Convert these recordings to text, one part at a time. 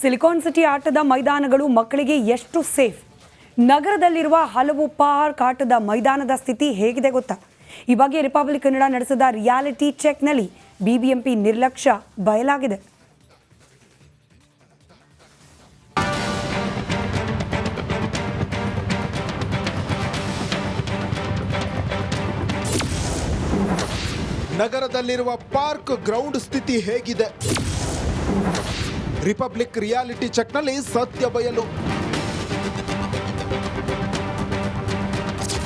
Silicon city ಆಟದ ಮೈದಾನಗಳು ಮಕ್ಕಳಿಗೆ ಎಷ್ಟು ಸೇಫ್? ನಗರದಲ್ಲಿರುವ ಹಲವು ಪಾರ್ಕ್ ಆಟದ ಮೈದಾನದ ಸ್ಥಿತಿ ಹೇಗಿದೆ ಗೊತ್ತಾ? ಈ ಬಗ್ಗೆ ರಿಪಬ್ಲಿಕ್ ಕನ್ನಡ ನಡೆಸಿದ ರಿಯಾಲಿಟಿ ಚೆಕ್ನಲ್ಲಿ ಬಿಬಿಎಂಪಿ ನಿರ್ಲಕ್ಷ್ಯ ಬಯಲಾಗಿದೆ. ನಗರದಲ್ಲಿರುವ ಪಾರ್ಕ್ ಗ್ರೌಂಡ್ ಸ್ಥಿತಿ ಹೇಗಿದೆ? ರಿಪಬ್ಲಿಕ್ ರಿಯಾಲಿಟಿ ಚೆಕ್ನಲ್ಲಿ ಸತ್ಯ ಬಯಲು.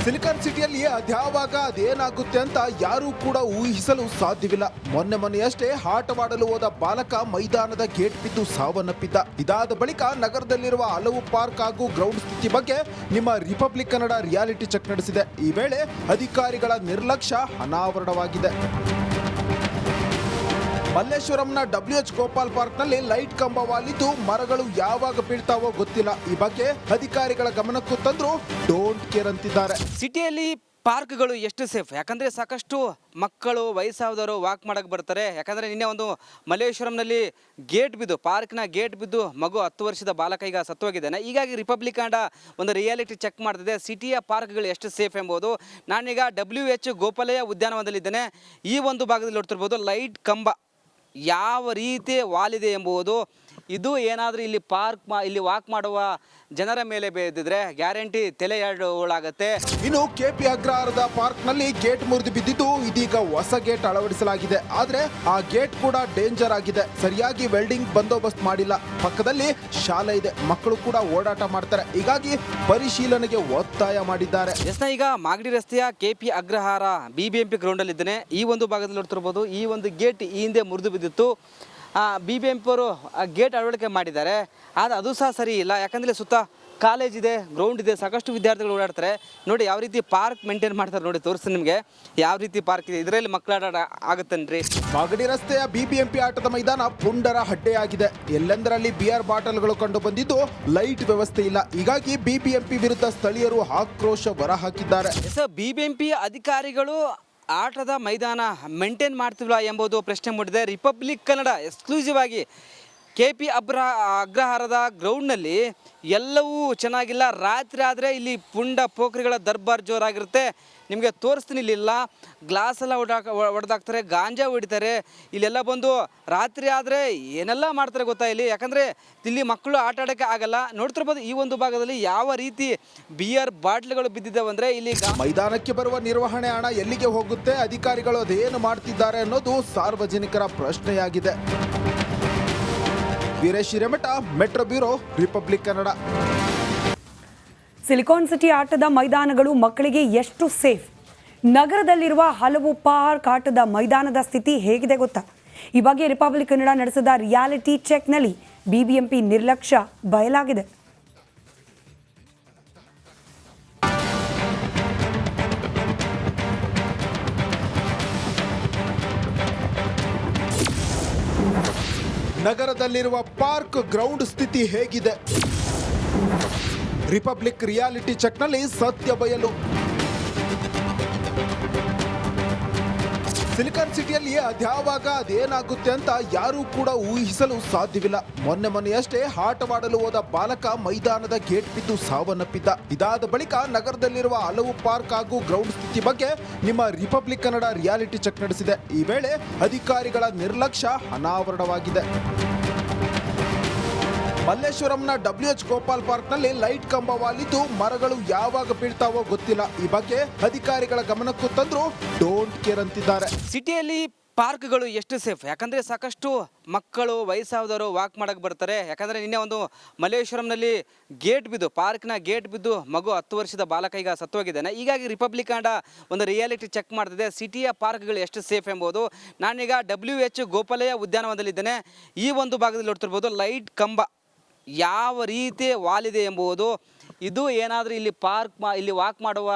ಸಿಲಿಕಾನ್ ಸಿಟಿಯಲ್ಲಿ ಅದ್ಯಾವಾಗ ಅದೇನಾಗುತ್ತೆ ಅಂತ ಯಾರೂ ಕೂಡ ಊಹಿಸಲು ಸಾಧ್ಯವಿಲ್ಲ. ಮೊನ್ನೆಯಷ್ಟೇ ಆಟವಾಡಲು ಹೋದ ಬಾಲಕ ಮೈದಾನದ ಗೇಟ್ ಬಿದ್ದು ಸಾವನ್ನಪ್ಪಿದ್ದ. ಇದಾದ ಬಳಿಕ ನಗರದಲ್ಲಿರುವ ಹಲವು ಪಾರ್ಕ್ ಹಾಗೂ ಗ್ರೌಂಡ್ ಸ್ಥಿತಿ ಬಗ್ಗೆ ನಿಮ್ಮ ರಿಪಬ್ಲಿಕ್ ಕನ್ನಡ ರಿಯಾಲಿಟಿ ಚೆಕ್ ನಡೆಸಿದೆ. ಈ ವೇಳೆ ಅಧಿಕಾರಿಗಳ ನಿರ್ಲಕ್ಷ್ಯ ಅನಾವರಣವಾಗಿದೆ. ಮಲ್ಲೇಶ್ವರಂನ WH ಗೋಪಾಲ್ ಪಾರ್ಕ್ನಲ್ಲಿ ಲೈಟ್ ಕಂಬ ವಾಲಿದ್ದು ಮರಗಳು ಯಾವಾಗ ಬೀಳ್ತಾವೋ ಗೊತ್ತಿಲ್ಲ. ಈ ಬಗ್ಗೆ ಅಧಿಕಾರಿಗಳ ಗಮನಕ್ಕೂ ತಂದ್ರು ಡೋಂಟ್ ಕೇರ್ ಅಂತಿದ್ದಾರೆ. ಸಿಟಿಯಲ್ಲಿ ಪಾರ್ಕ್ಗಳು ಎಷ್ಟು ಸೇಫ್? ಯಾಕಂದರೆ ಸಾಕಷ್ಟು ಮಕ್ಕಳು ವಯಸ್ಸಾದವರು ವಾಕ್ ಮಾಡಕ್ಕೆ ಬರ್ತಾರೆ. ಯಾಕಂದರೆ ನಿನ್ನೆ ಒಂದು ಮಲ್ಲೇಶ್ವರಂನಲ್ಲಿ ಗೇಟ್ ಬಿದ್ದು, ಪಾರ್ಕ್ನ ಗೇಟ್ ಬಿದ್ದು ಮಗು 10 ವರ್ಷದ ಬಾಲಕ ಈಗ ಸತ್ತೋಗಿದ್ದಾನೆ. ಹೀಗಾಗಿ ರಿಪಬ್ಲಿಕ್ ಕನ್ನಡ ಒಂದು ರಿಯಾಲಿಟಿ ಚೆಕ್ ಮಾಡ್ತಿದೆ, ಸಿಟಿಯ ಪಾರ್ಕ್ಗಳು ಎಷ್ಟು ಸೇಫ್ ಎಂಬುದು. ನಾನೀಗ WH ಗೋಪಾಲಯ್ಯ ಉದ್ಯಾನವನದಲ್ಲಿದ್ದೇನೆ. ಈ ಒಂದು ಭಾಗದಲ್ಲಿ ನೋಡ್ತಿರ್ಬೋದು ಲೈಟ್ ಕಂಬ ಯಾವ ರೀತಿ ವಾಲಿದೆ ಎಂಬುದು. ಇದು ಏನಾದರೂ ಇಲ್ಲಿ ಇಲ್ಲಿ ವಾಕ್ ಮಾಡುವ ಜನರ ಮೇಲೆ ಬೇದಿದ್ರೆ ಗ್ಯಾರಂಟಿ ತಲೆ ಎರಡಾಗುತ್ತೆ. ಇನ್ನು KP ಅಗ್ರಹಾರದ ಪಾರ್ಕ್ನಲ್ಲಿ ಗೇಟ್ ಮುರಿದು ಬಿದ್ದಿದ್ದು ಇದೀಗ ಹೊಸ ಗೇಟ್ ಅಳವಡಿಸಲಾಗಿದೆ. ಆದ್ರೆ ಆ ಗೇಟ್ ಕೂಡ ಡೇಂಜರ್ ಆಗಿದೆ. ಸರಿಯಾಗಿ ವೆಲ್ಡಿಂಗ್ ಬಂದೋಬಸ್ತ್ ಮಾಡಿಲ್ಲ. ಪಕ್ಕದಲ್ಲಿ ಶಾಲೆ ಇದೆ, ಮಕ್ಕಳು ಕೂಡ ಓಡಾಟ ಮಾಡ್ತಾರೆ. ಹೀಗಾಗಿ ಪರಿಶೀಲನೆಗೆ ಒತ್ತಾಯ ಮಾಡಿದ್ದಾರೆ. ಈಗ ಮಾಗಡಿ ರಸ್ತೆಯ KP ಅಗ್ರಹಾರ BBMP ಗ್ರೌಂಡಲ್ಲಿ ಇದ್ದೇನೆ. ಈ ಒಂದು ಭಾಗದಲ್ಲಿ ನೋಡ್ತಿರ್ಬೋದು ಈ ಒಂದು ಗೇಟ್ ಈ ಹಿಂದೆ ಮುರಿದು ಬಿದ್ದಿತ್ತು. BBMP ಅವರು ಗೇಟ್ ಅಳವಡಿಕೆ ಮಾಡಿದ್ದಾರೆ. ಆದರೆ ಅದು ಸಹ ಸರಿ ಇಲ್ಲ. ಯಾಕಂದರೆ ಸುತ್ತ ಕಾಲೇಜ್ ಇದೆ, ಗ್ರೌಂಡ್ ಇದೆ, ಸಾಕಷ್ಟು ವಿದ್ಯಾರ್ಥಿಗಳು ಓಡಾಡ್ತಾರೆ. ನೋಡಿ ಯಾವ ರೀತಿ ಪಾರ್ಕ್ ಮೇಂಟೈನ್ ಮಾಡ್ತಾರೆ ನೋಡಿ, ತೋರಿಸ್ತೀನಿ ನಿಮಗೆ ಯಾವ ರೀತಿ ಪಾರ್ಕ್ ಇದೆ. ಇದರಲ್ಲಿ ಮಕ್ಕಳ ಆಟ ಆಗುತ್ತೇನ್ರಿ? ಮಾಗಡಿ ರಸ್ತೆಯ BBMP ಆಟದ ಮೈದಾನ ಪುಂಡರ ಹಡ್ಡೆಯಾಗಿದೆ. ಎಲ್ಲೆಂದರಲ್ಲಿ ಬಿಯರ್ ಬಾಟಲ್ಗಳು ಕಂಡು ಬಂದಿದ್ದು ಲೈಟ್ ವ್ಯವಸ್ಥೆ ಇಲ್ಲ. ಹೀಗಾಗಿ BBMP ವಿರುದ್ಧ ಸ್ಥಳೀಯರು ಆಕ್ರೋಶ ಹೊರಹಾಕಿದ್ದಾರೆ. BBMP ಅಧಿಕಾರಿಗಳು ಆಟದ ಮೈದಾನ ಮೇಂಟೈನ್ ಮಾಡ್ತಿಲ್ಲ ಎಂಬುದು ಪ್ರಶ್ನೆ ಮೂಡಿದೆ. ರಿಪಬ್ಲಿಕ್ ಕನ್ನಡ ಎಕ್ಸ್ಕ್ಲೂಸಿವ್ ಆಗಿ KP ಅಗ್ರಹಾರದ ಗ್ರೌಂಡ್ನಲ್ಲಿ ಎಲ್ಲವೂ ಚೆನ್ನಾಗಿಲ್ಲ. ರಾತ್ರಿ ಆದರೆ ಇಲ್ಲಿ ಪುಂಡ ಪೋಖ್ರಿಗಳ ದರ್ಬಾರ್ ಜೋರಾಗಿರುತ್ತೆ. ನಿಮಗೆ ತೋರಿಸ್ತೀನಿ. ಇಲ್ಲಿಲ್ಲ ಗ್ಲಾಸ್ ಎಲ್ಲ ಹೊಡೆದಾಕ್ತಾರೆ, ಗಾಂಜಾ ಹೊಡಿತಾರೆ. ಇಲ್ಲೆಲ್ಲ ಬಂದು ರಾತ್ರಿ ಆದರೆ ಏನೆಲ್ಲ ಮಾಡ್ತಾರೆ ಗೊತ್ತಾ ಇಲ್ಲಿ. ಯಾಕಂದರೆ ಇಲ್ಲಿ ಮಕ್ಕಳು ಆಟ ಆಡೋಕ್ಕೆ ಆಗಲ್ಲ. ನೋಡ್ತಿರ್ಬೋದು ಈ ಒಂದು ಭಾಗದಲ್ಲಿ ಯಾವ ರೀತಿ ಬಿಯರ್ ಬಾಟ್ಲಿಗಳು ಬಿದ್ದಿದ್ದಾವೆ ಅಂದರೆ ಇಲ್ಲಿ ಮೈದಾನಕ್ಕೆ ಬರುವ ನಿರ್ವಹಣೆ ಹಣ ಎಲ್ಲಿಗೆ ಹೋಗುತ್ತೆ, ಅಧಿಕಾರಿಗಳು ಅದೇನು ಮಾಡ್ತಿದ್ದಾರೆ ಅನ್ನೋದು ಸಾರ್ವಜನಿಕರ ಪ್ರಶ್ನೆಯಾಗಿದೆ. Veeresh Hiremath, metro bureau, republic Kannada. Silicon city ಆಟದ ಮೈದಾನಗಳು ಮಕ್ಕಳಿಗೆ ಎಷ್ಟು ಸೇಫ್? ನಗರದಲ್ಲಿರುವ ಹಲವು ಪಾರ್ಕ್ ಆಟದ ಮೈದಾನದ ಸ್ಥಿತಿ ಹೇಗಿದೆ ಗೊತ್ತಾ? ಈ ಬಗ್ಗೆ ರಿಪಬ್ಲಿಕ್ ಕನ್ನಡ ನಡೆಸಿದ ರಿಯಾಲಿಟಿ ಚೆಕ್ನಲ್ಲಿ ಬಿಬಿಎಂಪಿ ನಿರ್ಲಕ್ಷ್ಯ ಬಯಲಾಗಿದೆ. ನಗರದಲ್ಲಿರುವ ಪಾರ್ಕ್ ಗ್ರೌಂಡ್ ಸ್ಥಿತಿ ಹೇಗಿದೆ? ರಿಪಬ್ಲಿಕ್ ರಿಯಾಲಿಟಿ ಚೆಕ್ನಲ್ಲಿ ಸತ್ಯ ಬಯಲು. ಸಿಲಿಕಾನ್ ಸಿಟಿಯಲ್ಲಿ ಅದ್ಯಾವಾಗ ಅದೇನಾಗುತ್ತೆ ಅಂತ ಯಾರೂ ಕೂಡ ಊಹಿಸಲು ಸಾಧ್ಯವಿಲ್ಲ. ಮೊನ್ನೆಯಷ್ಟೇ ಆಟವಾಡಲು ಹೋದ ಬಾಲಕ ಮೈದಾನದ ಗೇಟ್ ಬಿದ್ದು ಸಾವನ್ನಪ್ಪಿದ್ದ. ಇದಾದ ಬಳಿಕ ನಗರದಲ್ಲಿರುವ ಹಲವು ಪಾರ್ಕ್ ಹಾಗೂ ಗ್ರೌಂಡ್ ಸ್ಥಿತಿ ಬಗ್ಗೆ ನಿಮ್ಮ ರಿಪಬ್ಲಿಕ್ ಕನ್ನಡ ರಿಯಾಲಿಟಿ ಚೆಕ್ ನಡೆಸಿದೆ. ಈ ವೇಳೆ ಅಧಿಕಾರಿಗಳ ನಿರ್ಲಕ್ಷ್ಯ ಅನಾವರಣವಾಗಿದೆ. ಮಲ್ಲೇಶ್ವರಂನ WH ಗೋಪಾಲ್ ಪಾರ್ಕ್ನಲ್ಲಿ ಲೈಟ್ ಕಂಬ ವಾಲಿದ್ದು ಮರಗಳು ಯಾವಾಗ ಬೀಳ್ತಾವೋ ಗೊತ್ತಿಲ್ಲ. ಈ ಬಗ್ಗೆ ಅಧಿಕಾರಿಗಳ ಗಮನಕ್ಕೂ ತಂದ್ರು ಡೋಂಟ್ ಕೇರ್ ಅಂತಿದ್ದಾರೆ. ಸಿಟಿಯಲ್ಲಿ ಪಾರ್ಕ್ಗಳು ಎಷ್ಟು ಸೇಫ್? ಯಾಕಂದರೆ ಸಾಕಷ್ಟು ಮಕ್ಕಳು ವಯಸ್ಸಾದವರು ವಾಕ್ ಮಾಡಕ್ಕೆ ಬರ್ತಾರೆ. ಯಾಕಂದರೆ ನಿನ್ನೆ ಒಂದು ಮಲ್ಲೇಶ್ವರಂನಲ್ಲಿ ಗೇಟ್ ಬಿದ್ದು, ಪಾರ್ಕ್ನ ಗೇಟ್ ಬಿದ್ದು ಮಗು 10 ವರ್ಷದ ಬಾಲಕ ಈಗ ಸತ್ತೋಗಿದ್ದಾನೆ. ಹೀಗಾಗಿ ರಿಪಬ್ಲಿಕ್ ಕನ್ನಡ ಒಂದು ರಿಯಾಲಿಟಿ ಚೆಕ್ ಮಾಡ್ತಿದೆ, ಸಿಟಿಯ ಪಾರ್ಕ್ಗಳು ಎಷ್ಟು ಸೇಫ್ ಎಂಬುದು. ನಾನೀಗ WH ಗೋಪಾಲಯ್ಯ ಉದ್ಯಾನವನದಲ್ಲಿದ್ದೇನೆ. ಈ ಒಂದು ಭಾಗದಲ್ಲಿ ನೋಡ್ತಿರ್ಬೋದು ಲೈಟ್ ಕಂಬ ಯಾವ ರೀತಿ ವಾಲಿದೆ ಎಂಬುದು. ಇದು ಏನಾದರೂ ಇಲ್ಲಿ ಇಲ್ಲಿ ವಾಕ್ ಮಾಡುವ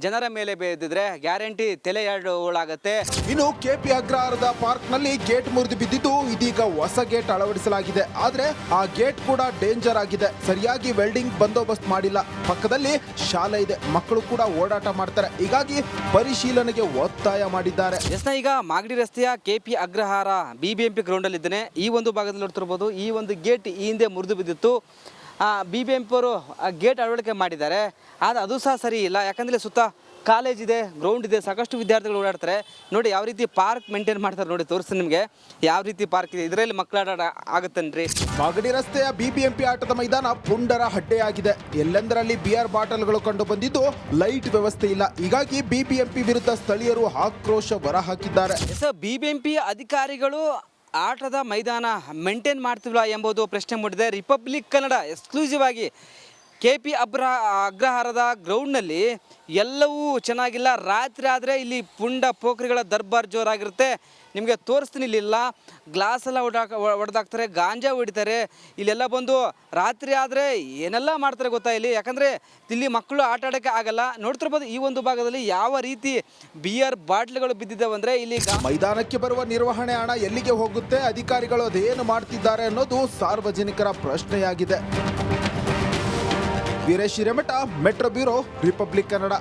ಜನರ ಮೇಲೆ ಬಿದ್ದಿದ್ರೆ ಗ್ಯಾರಂಟಿ ತಲೆ ಎರಡಾಗತ್ತೆ. ಇನ್ನು ಕೆಪಿ ಅಗ್ರಹಾರದ ಪಾರ್ಕ್ ನಲ್ಲಿ ಗೇಟ್ ಮುರಿದು ಬಿದ್ದಿದ್ದು ಇದೀಗ ಹೊಸ ಗೇಟ್ ಅಳವಡಿಸಲಾಗಿದೆ. ಆದ್ರೆ ಆ ಗೇಟ್ ಕೂಡ ಡೇಂಜರ್ ಆಗಿದೆ. ಸರಿಯಾಗಿ ವೆಲ್ಡಿಂಗ್ ಬಂದೋಬಸ್ತ್ ಮಾಡಿಲ್ಲ. ಪಕ್ಕದಲ್ಲಿ ಶಾಲೆ ಇದೆ, ಮಕ್ಕಳು ಕೂಡ ಓಡಾಟ ಮಾಡ್ತಾರೆ. ಹೀಗಾಗಿ ಪರಿಶೀಲನೆಗೆ ಒತ್ತಾಯ ಮಾಡಿದ್ದಾರೆ. ಈಗ ಮಾಗಡಿ ರಸ್ತೆಯ ಕೆಪಿ ಅಗ್ರಹಾರ ಬಿಬಿಎಂಪಿ ಗ್ರೌಂಡ್ ಅಲ್ಲಿ ಇದ್ದೇನೆ. ಈ ಒಂದು ಭಾಗದಲ್ಲಿ ನೋಡ್ತಿರ್ಬೋದು, ಈ ಒಂದು ಗೇಟ್ ಈ ಹಿಂದೆ ಮುರಿದು ಬಿದ್ದಿತ್ತು. ಬಿಬಿಎಂಪಿ ಅವರು ಗೇಟ್ ಅಳವಡಿಕೆ ಮಾಡಿದ್ದಾರೆ. ಆದರೆ ಅದು ಸಹ ಸರಿ ಇಲ್ಲ. ಯಾಕಂದರೆ ಸುತ್ತ ಕಾಲೇಜ್ ಇದೆ, ಗ್ರೌಂಡ್ ಇದೆ, ಸಾಕಷ್ಟು ವಿದ್ಯಾರ್ಥಿಗಳು ಓಡಾಡ್ತಾರೆ. ನೋಡಿ ಯಾವ ರೀತಿ ಪಾರ್ಕ್ ಮೇಂಟೈನ್ ಮಾಡ್ತಾರೆ ನೋಡಿ, ತೋರಿಸ್ತೀನಿ ನಿಮಗೆ ಯಾವ ರೀತಿ ಪಾರ್ಕ್ ಇದೆ. ಇದರಲ್ಲಿ ಮಕ್ಕಳ ಆಟ ಆಗುತ್ತೇನ್ರಿ. ಮಾಗಡಿ ರಸ್ತೆಯ ಬಿಬಿಎಂಪಿ ಆಟದ ಮೈದಾನ ಪುಂಡರ ಹಡ್ಡೆಯಾಗಿದೆ. ಎಲ್ಲೆಂದರಲ್ಲಿ ಬಿಯರ್ ಬಾಟಲ್ಗಳು ಕಂಡು ಬಂದಿದ್ದು ಲೈಟ್ ವ್ಯವಸ್ಥೆ ಇಲ್ಲ. ಹೀಗಾಗಿ ಬಿಬಿಎಂಪಿ ವಿರುದ್ಧ ಸ್ಥಳೀಯರು ಆಕ್ರೋಶ ಹೊರಹಾಕಿದ್ದಾರೆ. ಬಿಬಿಎಂಪಿ ಅಧಿಕಾರಿಗಳು ಆಟದ ಮೈದಾನ ಮೇಂಟೈನ್ ಮಾಡ್ತಿಲ್ಲ ಎಂಬುದು ಪ್ರಶ್ನೆ ಮೂಡಿದೆ. ರಿಪಬ್ಲಿಕ್ ಕನ್ನಡ ಎಕ್ಸ್ಕ್ಲೂಸಿವ್ ಆಗಿ ಕೆಪಿ ಅಗ್ರಹಾರದ ಗ್ರೌಂಡ್ನಲ್ಲಿ ಎಲ್ಲವೂ ಚೆನ್ನಾಗಿಲ್ಲ. ರಾತ್ರಿ ಆದರೆ ಇಲ್ಲಿ ಪುಂಡ ಪೋಖ್ರಿಗಳ ದರ್ಬಾರ್ ಜೋರಾಗಿರುತ್ತೆ. ನಿಮಗೆ ತೋರಿಸ್ತೀನಿ. ಇಲ್ಲಿಲ್ಲ ಗ್ಲಾಸ್ ಎಲ್ಲ ಹೊಡೆದಾಕ್ತಾರೆ, ಗಾಂಜಾ ಹೊಡಿತಾರೆ. ಇಲ್ಲೆಲ್ಲ ಬಂದು ರಾತ್ರಿ ಆದರೆ ಏನೆಲ್ಲ ಮಾಡ್ತಾರೆ ಗೊತ್ತಾ ಇಲ್ಲಿ. ಯಾಕಂದರೆ ಇಲ್ಲಿ ಮಕ್ಕಳು ಆಟ ಆಡೋಕ್ಕೆ ಆಗಲ್ಲ. ನೋಡ್ತಿರ್ಬೋದು ಈ ಒಂದು ಭಾಗದಲ್ಲಿ ಯಾವ ರೀತಿ ಬಿಯರ್ ಬಾಟ್ಲಿಗಳು ಬಿದ್ದಿದ್ದಾವೆ ಅಂದರೆ ಇಲ್ಲಿ ಮೈದಾನಕ್ಕೆ ಬರುವ ನಿರ್ವಹಣೆ ಹಣ ಎಲ್ಲಿಗೆ ಹೋಗುತ್ತೆ, ಅಧಿಕಾರಿಗಳು ಅದೇನು ಮಾಡ್ತಿದ್ದಾರೆ ಅನ್ನೋದು ಸಾರ್ವಜನಿಕರ ಪ್ರಶ್ನೆಯಾಗಿದೆ. Veeresh Hiremath, metro bureau, republic Kannada.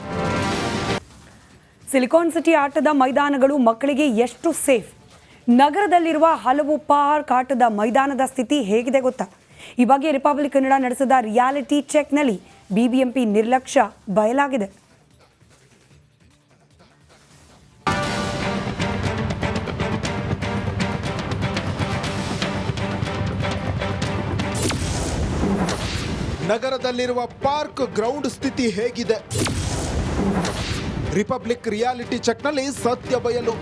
Silicon city ಆಟದ ಮೈದಾನಗಳು ಮಕ್ಕಳಿಗೆ ಎಷ್ಟು ಸೇಫ್? ನಗರದಲ್ಲಿರುವ ಹಲವು ಪಾರ್ಕ್ ಆಟದ ಮೈದಾನದ ಸ್ಥಿತಿ ಹೇಗಿದೆ ಗೊತ್ತಾ? ಈ ಬಗ್ಗೆ ರಿಪಬ್ಲಿಕ್ ಕನ್ನಡ ನಡೆಸಿದ ರಿಯಾಲಿಟಿ ಚೆಕ್ನಲ್ಲಿ ಬಿಬಿಎಂಪಿ ನಿರ್ಲಕ್ಷ್ಯ ಬಯಲಾಗಿದೆ. ನಗರದಲ್ಲಿರುವ ಪಾರ್ಕ್ ಗ್ರೌಂಡ್ ಸ್ಥಿತಿ ಹೇಗಿದೆ? ರಿಪಬ್ಲಿಕ್ ರಿಯಾಲಿಟಿ ಚೆಕ್ನಲ್ಲಿ ಸತ್ಯ ಬಯಲು.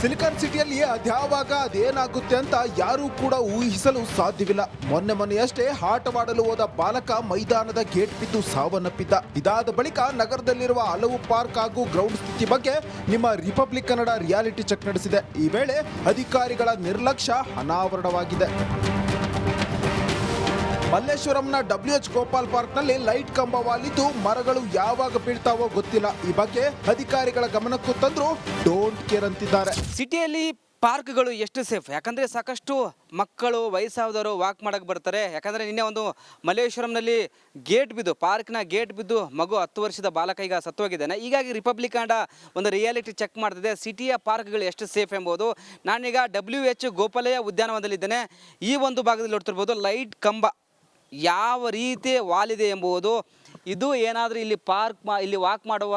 ಸಿಲಿಕಾನ್ ಸಿಟಿಯಲ್ಲಿ ಅದ್ಯಾವಾಗ ಅದೇನಾಗುತ್ತೆ ಅಂತ ಯಾರೂ ಕೂಡ ಊಹಿಸಲು ಸಾಧ್ಯವಿಲ್ಲ. ಮೊನ್ನೆಯಷ್ಟೇ ಆಟವಾಡಲು ಹೋದ ಬಾಲಕ ಮೈದಾನದ ಗೇಟ್ ಬಿದ್ದು ಸಾವನ್ನಪ್ಪಿದ್ದ. ಇದಾದ ಬಳಿಕ ನಗರದಲ್ಲಿರುವ ಹಲವು ಪಾರ್ಕ್ ಹಾಗೂ ಗ್ರೌಂಡ್ ಸ್ಥಿತಿ ಬಗ್ಗೆ ನಿಮ್ಮ ರಿಪಬ್ಲಿಕ್ ಕನ್ನಡ ರಿಯಾಲಿಟಿ ಚೆಕ್ ನಡೆಸಿದೆ. ಈ ವೇಳೆ ಅಧಿಕಾರಿಗಳ ನಿರ್ಲಕ್ಷ್ಯ ಅನಾವರಣವಾಗಿದೆ. ಮಲ್ಲೇಶ್ವರಂನ WH ಗೋಪಾಲ್ ಪಾರ್ಕ್ನಲ್ಲಿ ಲೈಟ್ ಕಂಬ ವಾಲಿದ್ದು ಮರಗಳು ಯಾವಾಗ ಬೀಳ್ತಾವೋ ಗೊತ್ತಿಲ್ಲ. ಈ ಬಗ್ಗೆ ಅಧಿಕಾರಿಗಳ ಗಮನಕ್ಕೂ ತಂದ್ರು ಡೋಂಟ್ ಕೇರ್ ಅಂತಿದ್ದಾರೆ. ಸಿಟಿಯಲ್ಲಿ ಪಾರ್ಕ್ಗಳು ಎಷ್ಟು ಸೇಫ್? ಯಾಕಂದರೆ ಸಾಕಷ್ಟು ಮಕ್ಕಳು, ವಯಸ್ಸಾದವರು ವಾಕ್ ಮಾಡಕ್ಕೆ ಬರ್ತಾರೆ. ಯಾಕಂದರೆ ನಿನ್ನೆ ಒಂದು ಮಲ್ಲೇಶ್ವರಂನಲ್ಲಿ ಗೇಟ್ ಬಿದ್ದು, ಪಾರ್ಕ್ನ ಗೇಟ್ ಬಿದ್ದು ಮಗು 10 ವರ್ಷದ ಬಾಲಕ ಈಗ ಸತ್ತೋಗಿದ್ದಾನೆ. ಹೀಗಾಗಿ ರಿಪಬ್ಲಿಕ್ ಕನ್ನಡ ಒಂದು ರಿಯಾಲಿಟಿ ಚೆಕ್ ಮಾಡ್ತಿದೆ, ಸಿಟಿಯ ಪಾರ್ಕ್ಗಳು ಎಷ್ಟು ಸೇಫ್ ಎಂಬುದು. ನಾನೀಗ WH ಗೋಪಾಲಯ್ಯ ಉದ್ಯಾನವನದಲ್ಲಿದ್ದೇನೆ. ಈ ಒಂದು ಭಾಗದಲ್ಲಿ ನೋಡ್ತಿರ್ಬೋದು ಲೈಟ್ ಕಂಬ ಯಾವ ರೀತಿ ವಾಲಿದೆ ಎಂಬುದು. ಇದು ಏನಾದರೂ ಇಲ್ಲಿ ಇಲ್ಲಿ ವಾಕ್ ಮಾಡುವ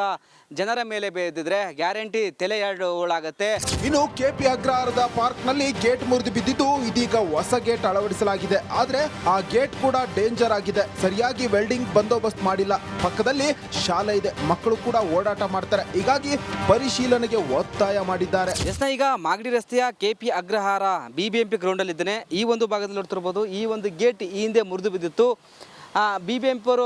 ಜನರ ಮೇಲೆ ಬಿದ್ದಿದ್ರೆ ಗ್ಯಾರಂಟಿ ತಲೆ ಎರಡಾಗತ್ತೆ. ಇನ್ನು ಕೆಪಿ ಅಗ್ರಹಾರದ ಪಾರ್ಕ್ ನಲ್ಲಿ ಗೇಟ್ ಮುರಿದು ಬಿದ್ದಿದ್ದು ಇದೀಗ ಹೊಸ ಗೇಟ್ ಅಳವಡಿಸಲಾಗಿದೆ. ಆದ್ರೆ ಆ ಗೇಟ್ ಕೂಡ ಡೇಂಜರ್ ಆಗಿದೆ. ಸರಿಯಾಗಿ ವೆಲ್ಡಿಂಗ್ ಬಂದೋಬಸ್ತ್ ಮಾಡಿಲ್ಲ. ಪಕ್ಕದಲ್ಲಿ ಶಾಲೆ ಇದೆ, ಮಕ್ಕಳು ಕೂಡ ಓಡಾಟ ಮಾಡ್ತಾರೆ. ಹೀಗಾಗಿ ಪರಿಶೀಲನೆಗೆ ಒತ್ತಾಯ ಮಾಡಿದ್ದಾರೆ. ಈಗ ಮಾಗಡಿ ರಸ್ತೆಯ ಕೆಪಿ ಅಗ್ರಹಾರ ಬಿಬಿಎಂಪಿ ಗ್ರೌಂಡ್ ಅಲ್ಲಿ ಇದ್ದೇನೆ. ಈ ಒಂದು ಭಾಗದಲ್ಲಿ ನೋಡ್ತಿರ್ಬೋದು, ಈ ಒಂದು ಗೇಟ್ ಈ ಹಿಂದೆ ಮುರಿದು ಬಿದ್ದಿತ್ತು. ಬಿಬಿಎಂಪಿ ಅವರು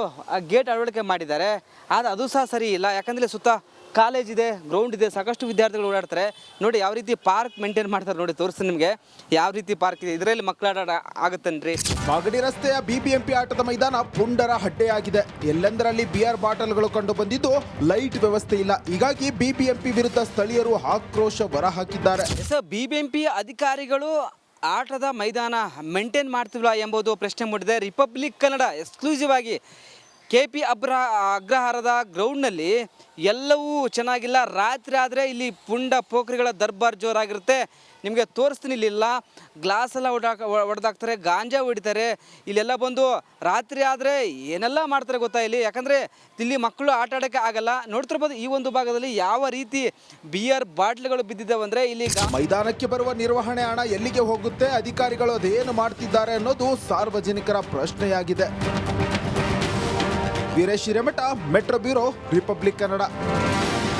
ಗೇಟ್ ಅಳವಡಿಕೆ ಮಾಡಿದ್ದಾರೆ. ಆದರೆ ಅದು ಸಹ ಸರಿ ಇಲ್ಲ. ಯಾಕಂದರೆ ಸುತ್ತ ಕಾಲೇಜ್ ಇದೆ, ಗ್ರೌಂಡ್ ಇದೆ, ಸಾಕಷ್ಟು ವಿದ್ಯಾರ್ಥಿಗಳು ಓಡಾಡ್ತಾರೆ. ನೋಡಿ ಯಾವ ರೀತಿ ಪಾರ್ಕ್ ಮೇಂಟೈನ್ ಮಾಡ್ತಾರೆ ನೋಡಿ, ತೋರಿಸ್ತೀನಿ ನಿಮಗೆ ಯಾವ ರೀತಿ ಪಾರ್ಕ್ ಇದೆ. ಇದರಲ್ಲಿ ಮಕ್ಕಳ ಆಟ ಆಗುತ್ತೇನ್ರಿ. ಮಾಗಡಿ ರಸ್ತೆಯ ಬಿಬಿಎಂಪಿ ಆಟದ ಮೈದಾನ ಪುಂಡರ ಹಡ್ಡೆಯಾಗಿದೆ. ಎಲ್ಲೆಂದರಲ್ಲಿ ಬಿಯರ್ ಬಾಟಲ್ಗಳು ಕಂಡು ಬಂದಿದ್ದು ಲೈಟ್ ವ್ಯವಸ್ಥೆ ಇಲ್ಲ. ಹೀಗಾಗಿ ಬಿಬಿಎಂಪಿ ವಿರುದ್ಧ ಸ್ಥಳೀಯರು ಆಕ್ರೋಶ ಹೊರಹಾಕಿದ್ದಾರೆ. ಬಿಬಿಎಂಪಿ ಅಧಿಕಾರಿಗಳು ಆಟದ ಮೈದಾನ ಮೇಂಟೈನ್ ಮಾಡ್ತಿಲ್ಲ ಎಂಬುದು ಪ್ರಶ್ನೆ ಮೂಡಿದೆ. ರಿಪಬ್ಲಿಕ್ ಕನ್ನಡ ಎಕ್ಸ್ಕ್ಲೂಸಿವ್ ಆಗಿ ಕೆಪಿ ಅಗ್ರಹಾರದ ಗ್ರೌಂಡ್ನಲ್ಲಿ ಎಲ್ಲವೂ ಚೆನ್ನಾಗಿಲ್ಲ. ರಾತ್ರಿ ಆದರೆ ಇಲ್ಲಿ ಪುಂಡ ಪೋಖ್ರಿಗಳ ದರ್ಬಾರ್ ಜೋರಾಗಿರುತ್ತೆ. ನಿಮಗೆ ತೋರಿಸ್ತೀನಿ. ಇಲ್ಲಿಲ್ಲ ಗ್ಲಾಸ್ ಎಲ್ಲ ಹೊಡೆದಾಕ್ತಾರೆ, ಗಾಂಜಾ ಹೊಡಿತಾರೆ. ಇಲ್ಲೆಲ್ಲ ಬಂದು ರಾತ್ರಿ ಆದರೆ ಏನೆಲ್ಲ ಮಾಡ್ತಾರೆ ಗೊತ್ತಾ ಇಲ್ಲಿ. ಯಾಕಂದರೆ ಇಲ್ಲಿ ಮಕ್ಕಳು ಆಟ ಆಡೋಕ್ಕೆ ಆಗಲ್ಲ. ನೋಡ್ತಿರ್ಬೋದು ಈ ಒಂದು ಭಾಗದಲ್ಲಿ ಯಾವ ರೀತಿ ಬಿಯರ್ ಬಾಟ್ಲಿಗಳು ಬಿದ್ದಿದ್ದಾವೆ ಅಂದರೆ ಇಲ್ಲಿ ಮೈದಾನಕ್ಕೆ ಬರುವ ನಿರ್ವಹಣೆ ಹಣ ಎಲ್ಲಿಗೆ ಹೋಗುತ್ತೆ, ಅಧಿಕಾರಿಗಳು ಅದೇನು ಮಾಡ್ತಿದ್ದಾರೆ ಅನ್ನೋದು ಸಾರ್ವಜನಿಕರ ಪ್ರಶ್ನೆಯಾಗಿದೆ. Veeresh Hiremath, metro bureau, republic Kannada.